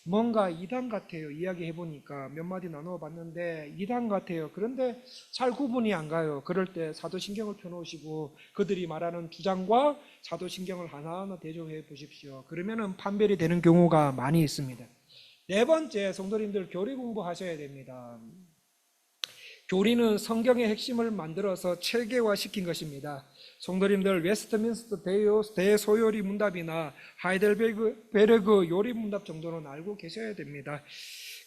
뭔가 이단 같아요. 이야기해보니까 몇 마디 나눠봤는데 이단 같아요. 그런데 잘 구분이 안 가요. 그럴 때 사도신경을 펴놓으시고 그들이 말하는 주장과 사도신경을 하나하나 대조해 보십시오. 그러면은 판별이 되는 경우가 많이 있습니다. 네 번째, 성도님들 교리 공부하셔야 됩니다. 교리는 성경의 핵심을 만들어서 체계화시킨 것입니다. 성도님들 웨스트민스터 대소요리 문답이나 하이델베르그 요리 문답 정도는 알고 계셔야 됩니다.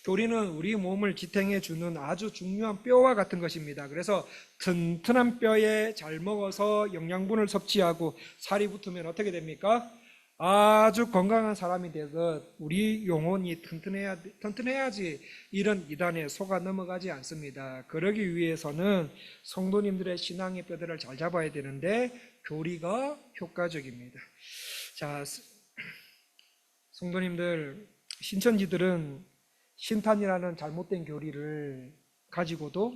교리는 우리 몸을 지탱해 주는 아주 중요한 뼈와 같은 것입니다. 그래서 튼튼한 뼈에 잘 먹어서 영양분을 섭취하고 살이 붙으면 어떻게 됩니까? 아주 건강한 사람이 되듯 우리 영혼이 튼튼해야지 이런 이단에 속아 넘어가지 않습니다. 그러기 위해서는 성도님들의 신앙의 뼈대를 잘 잡아야 되는데 교리가 효과적입니다. 자, 성도님들, 신천지들은 신탄이라는 잘못된 교리를 가지고도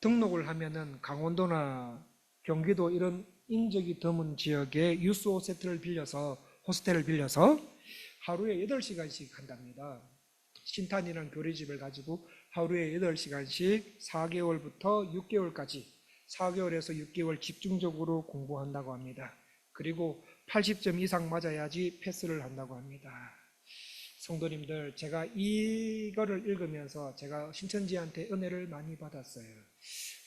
등록을 하면은 강원도나 경기도 이런 인적이 드문 지역에 유스 호스텔을 빌려서 하루에 8시간씩 한답니다. 신탄이라는 교리집을 가지고 하루에 8시간씩 4개월부터 6개월까지 4개월에서 6개월 집중적으로 공부한다고 합니다. 그리고 80점 이상 맞아야지 패스를 한다고 합니다. 성도님들, 제가 이거를 읽으면서 제가 신천지한테 은혜를 많이 받았어요.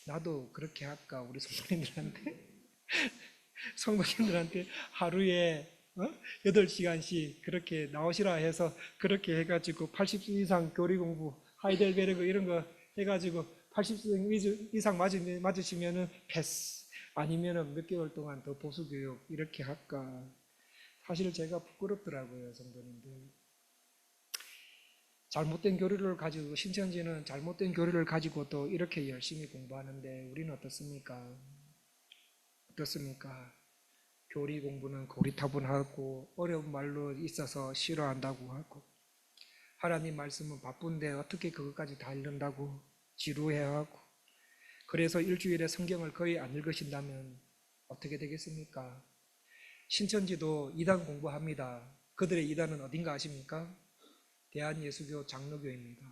나도 그렇게 할까, 우리 성도님들한테 하루에 8시간씩 그렇게 나오시라 해서 그렇게 해가지고 80점 이상 교리 공부, 하이델베르그 이런 거 해가지고 80점 이상 맞으시면은 패스, 아니면은 몇 개월 동안 더 보수교육 이렇게 할까. 사실 제가 부끄럽더라고요, 성도님들. 잘못된 교리를 가지고, 신천지는 잘못된 교리를 가지고 또 이렇게 열심히 공부하는데 우리는 어떻습니까? 교리 공부는 고리타분하고 어려운 말로 있어서 싫어한다고 하고, 하나님 말씀은 바쁜데 어떻게 그것까지 다 읽는다고 지루해하고, 그래서 일주일에 성경을 거의 안 읽으신다면 어떻게 되겠습니까? 신천지도 이단 공부합니다. 그들의 이단은 어딘가 아십니까? 대한예수교 장로교입니다.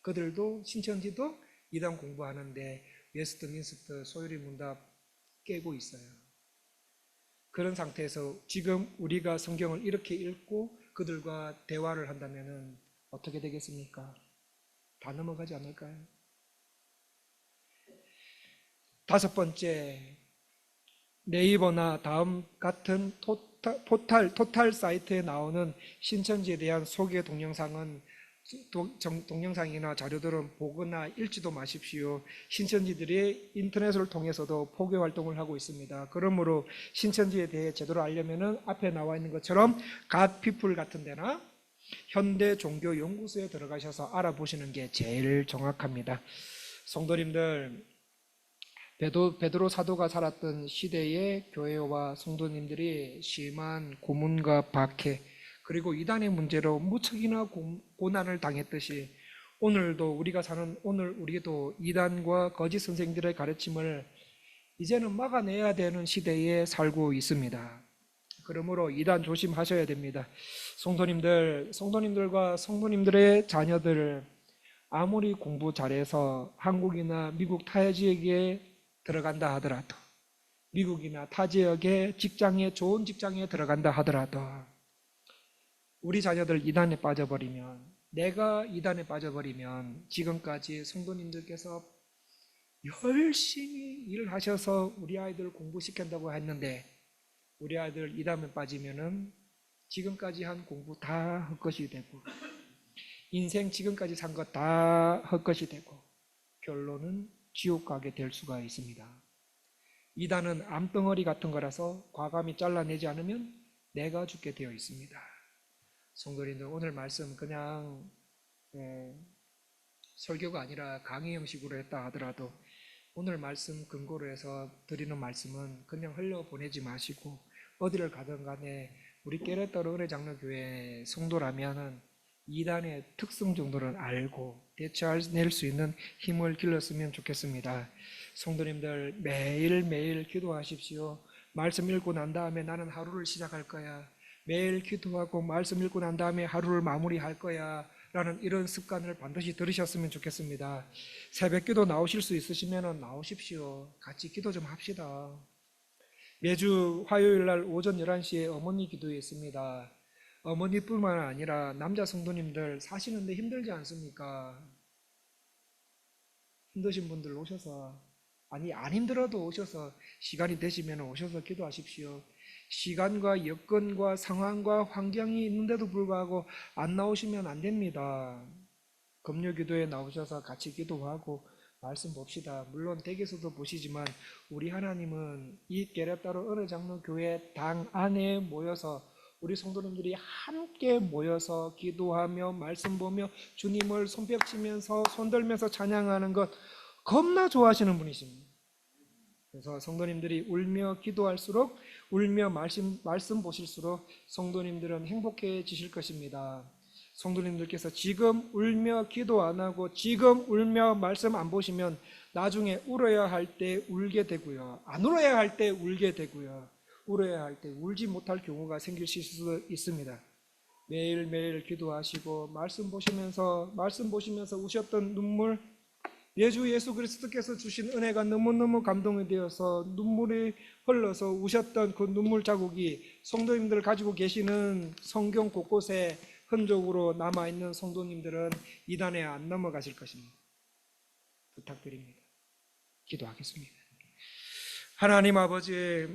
그들도 신천지도 이단 공부하는데 웨스트민스터 소유리 문답 깨고 있어요. 그런 상태에서 지금 우리가 성경을 이렇게 읽고 그들과 대화를 한다면 어떻게 되겠습니까? 다 넘어가지 않을까요? 다섯 번째, 네이버나 다음 같은 토탈 사이트에 나오는 신천지에 대한 소개 동영상이나 자료들은 보거나 읽지도 마십시오. 신천지들이 인터넷을 통해서도 포교 활동을 하고 있습니다. 그러므로 신천지에 대해 제대로 알려면은 앞에 나와 있는 것처럼 갓피플 같은 데나 현대 종교 연구소에 들어가셔서 알아보시는 게 제일 정확합니다. 성도님들, 베드로 사도가 살았던 시대의 교회와 성도님들이 심한 고문과 박해 그리고 이단의 문제로 무척이나 고난을 당했듯이 오늘도 우리가 사는 오늘 우리도 이단과 거짓 선생들의 가르침을 이제는 막아내야 되는 시대에 살고 있습니다. 그러므로 이단 조심하셔야 됩니다. 성도님들과 성도님들의 자녀들 아무리 공부 잘해서 한국이나 미국 타 지역에 들어간다 하더라도 미국이나 타 지역의 직장에 좋은 직장에 들어간다 하더라도 우리 자녀들 이단에 빠져버리면 내가 이단에 빠져버리면 지금까지 성도님들께서 열심히 일을 하셔서 우리 아이들 공부시킨다고 했는데 우리 아이들 이단에 빠지면은 지금까지 한 공부 다 헛것이 되고 인생 지금까지 산 것 다 헛것이 되고 결론은 지옥 가게 될 수가 있습니다. 이단은 암덩어리 같은 거라서 과감히 잘라내지 않으면 내가 죽게 되어 있습니다. 성도님들 오늘 말씀 그냥 설교가 아니라 강의 형식으로 했다 하더라도 오늘 말씀 근거로 해서 드리는 말씀은 그냥 흘려보내지 마시고 어디를 가든 간에 우리 깨레따로 은혜장로교회 성도라면은 이단의 특성 정도를 알고 대처해낼 수 있는 힘을 길렀으면 좋겠습니다. 성도님들 매일매일 기도하십시오. 말씀 읽고 난 다음에 나는 하루를 시작할 거야. 매일 기도하고 말씀 읽고 난 다음에 하루를 마무리할 거야 라는 이런 습관을 반드시 들으셨으면 좋겠습니다. 새벽기도 나오실 수 있으시면 나오십시오. 같이 기도 좀 합시다. 매주 화요일날 오전 11시에 어머니 기도회 있습니다. 어머니뿐만 아니라 남자 성도님들 사시는데 힘들지 않습니까? 힘드신 분들 오셔서 아니 안 힘들어도 오셔서 시간이 되시면 오셔서 기도하십시오. 시간과 여건과 상황과 환경이 있는데도 불구하고 안 나오시면 안 됩니다. 금요기도에 나오셔서 같이 기도하고 말씀 봅시다. 물론 댁에서도 보시지만 우리 하나님은 이 깨레따로 은혜장로교회 당 안에 모여서 우리 성도님들이 함께 모여서 기도하며 말씀 보며 주님을 손뼉치면서 손들면서 찬양하는 것 겁나 좋아하시는 분이십니다. 그래서 성도님들이 울며 기도할수록 울며 말씀 보실수록 성도님들은 행복해지실 것입니다. 성도님들께서 지금 울며 기도 안 하고 지금 울며 말씀 안 보시면 나중에 울어야 할 때 울게 되고요. 안 울어야 할 때 울게 되고요. 울어야 할 때 울지 못할 경우가 생길 수 있습니다. 매일매일 기도하시고 말씀 보시면서 우셨던 눈물 예주 예수 그리스도께서 주신 은혜가 너무너무 감동이 되어서 눈물이 흘러서 우셨던 그 눈물 자국이 성도님들 가지고 계시는 성경 곳곳에 흔적으로 남아있는 성도님들은 이단에 안 넘어가실 것입니다. 부탁드립니다. 기도하겠습니다. 하나님 아버지,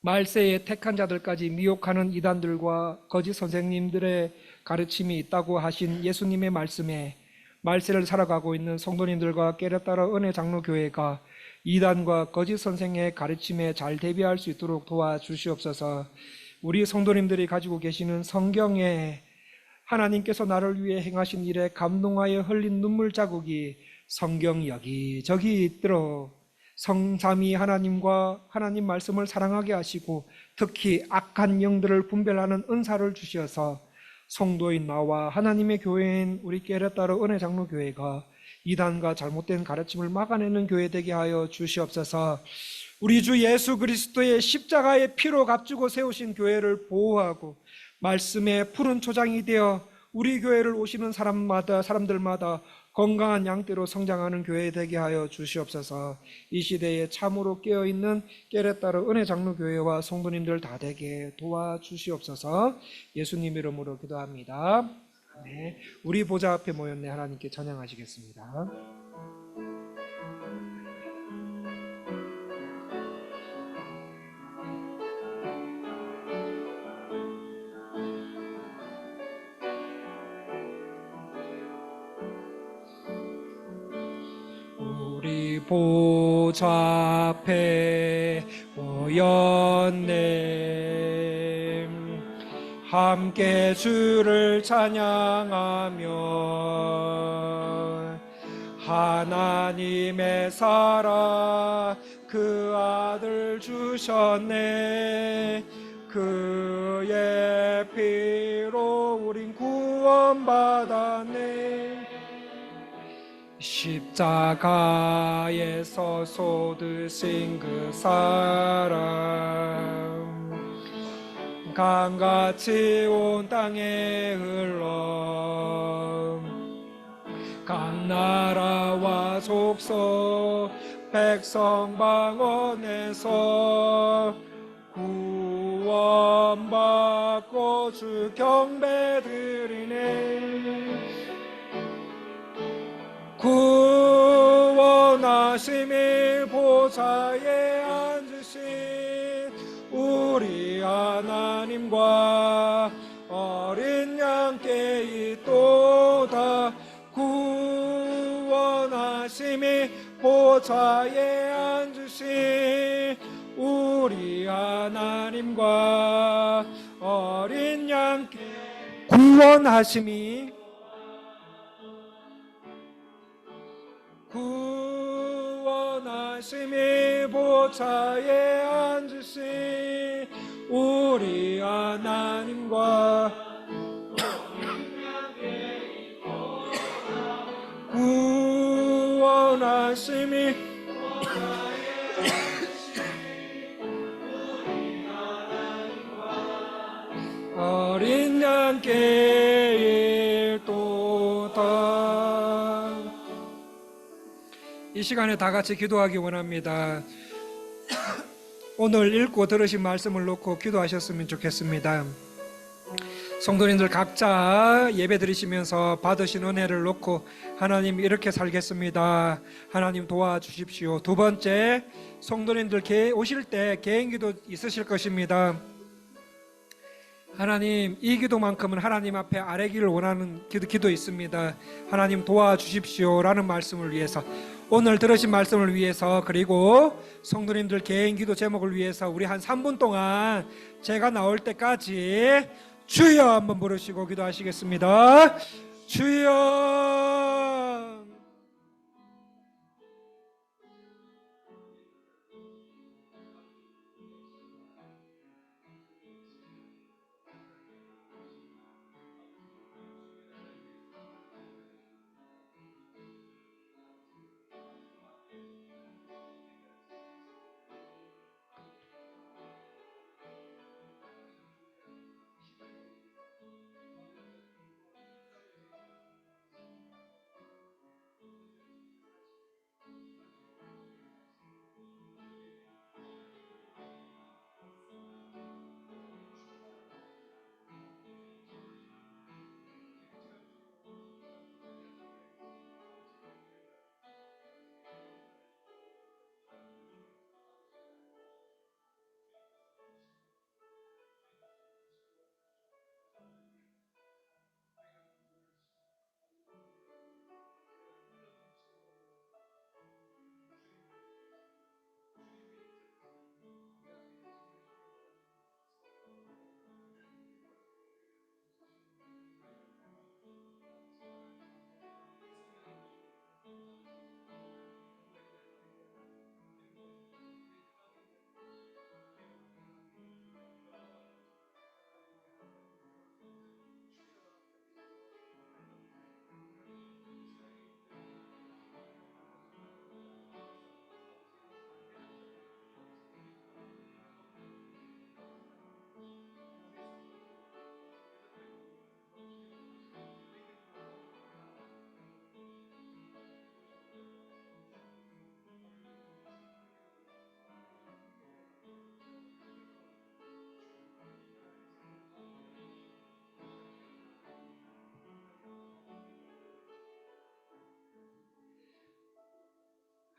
말세에 택한 자들까지 미혹하는 이단들과 거짓 선생님들의 가르침이 있다고 하신 예수님의 말씀에 말세를 살아가고 있는 성도님들과 깨레따라 은혜장로교회가 이단과 거짓 선생의 가르침에 잘 대비할 수 있도록 도와주시옵소서. 우리 성도님들이 가지고 계시는 성경에 하나님께서 나를 위해 행하신 일에 감동하여 흘린 눈물 자국이 성경 여기저기 있도록 성삼위 하나님과 하나님 말씀을 사랑하게 하시고 특히 악한 영들을 분별하는 은사를 주셔서 성도인 나와 하나님의 교회인 우리 깨레따로 은혜장로교회가 이단과 잘못된 가르침을 막아내는 교회 되게 하여 주시옵소서. 우리 주 예수 그리스도의 십자가의 피로 값주고 세우신 교회를 보호하고 말씀의 푸른 초장이 되어 우리 교회를 오시는 사람들마다 건강한 양떼로 성장하는 교회 되게 하여 주시옵소서. 이 시대에 참으로 깨어있는 깨레따르 은혜 장로교회와 성도님들 다 되게 도와주시옵소서. 예수님 이름으로 기도합니다. 네, 우리 보좌 앞에 모였네. 하나님께 찬양하시겠습니다. 우리 보좌 앞에 모였네. 함께 주를 찬양하며 하나님의 사랑 그 아들 주셨네. 그의 피로 우린 구원받았네. 십자가에서 쏟으신 그 사랑 강같이 온 땅에 흘러 각 나라와 족속 백성 방언에서 구원받고 주 경배드리네. 구원하심이 보좌에 앉으신 우리 하나님과 어린 양께 있도다. 구원하심이 보좌에 앉으신 우리 하나님과 어린 양께 구원하심이 보좌에 앉으신 우리 하나님과 구원하심이 어린 양께 있도다. 이 시간에 다 같이 기도하기 원합니다. 오늘 읽고 들으신 말씀을 놓고 기도하셨으면 좋겠습니다. 성도님들 각자 예배 드리시면서 받으신 은혜를 놓고 하나님 이렇게 살겠습니다. 하나님 도와주십시오. 두 번째, 성도님들 오실 때 개인기도 있으실 것입니다. 하나님, 이 기도만큼은 하나님 앞에 아뢰기를 원하는 기도 있습니다. 하나님 도와주십시오 라는 말씀을 위해서, 오늘 들으신 말씀을 위해서, 그리고 성도님들 개인 기도 제목을 위해서 우리 한 3분 동안 제가 나올 때까지 주여 한번 부르시고 기도하시겠습니다. 주여.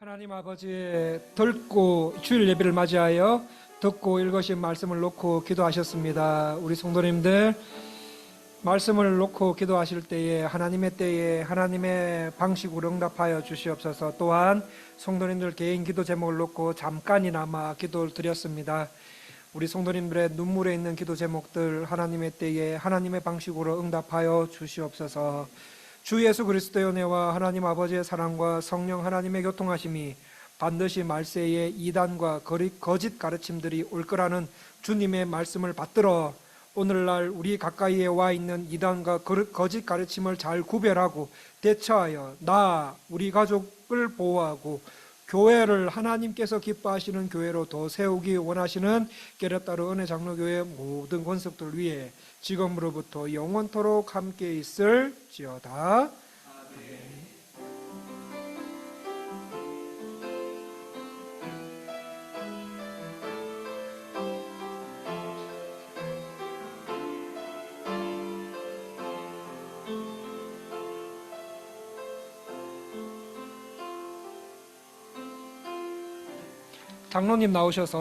하나님 아버지 듣고 주일 예배를 맞이하여 듣고 읽으신 말씀을 놓고 기도하셨습니다. 우리 성도님들 말씀을 놓고 기도하실 때에 하나님의 방식으로 응답하여 주시옵소서. 또한 성도님들 개인 기도 제목을 놓고 잠깐이나마 기도를 드렸습니다. 우리 성도님들의 눈물에 있는 기도 제목들 하나님의 때에 하나님의 방식으로 응답하여 주시옵소서. 주 예수 그리스도의 은혜와 하나님 아버지의 사랑과 성령 하나님의 교통하심이 반드시 말세에 이단과 거짓 가르침들이 올 거라는 주님의 말씀을 받들어 오늘날 우리 가까이에 와 있는 이단과 거짓 가르침을 잘 구별하고 대처하여 우리 가족을 보호하고 교회를 하나님께서 기뻐하시는 교회로 더 세우기 원하시는 게르타르 은혜 장로교회 모든 권속들 위해 지금으로부터 영원토록 함께 있을지어다. 장로님 나오셔서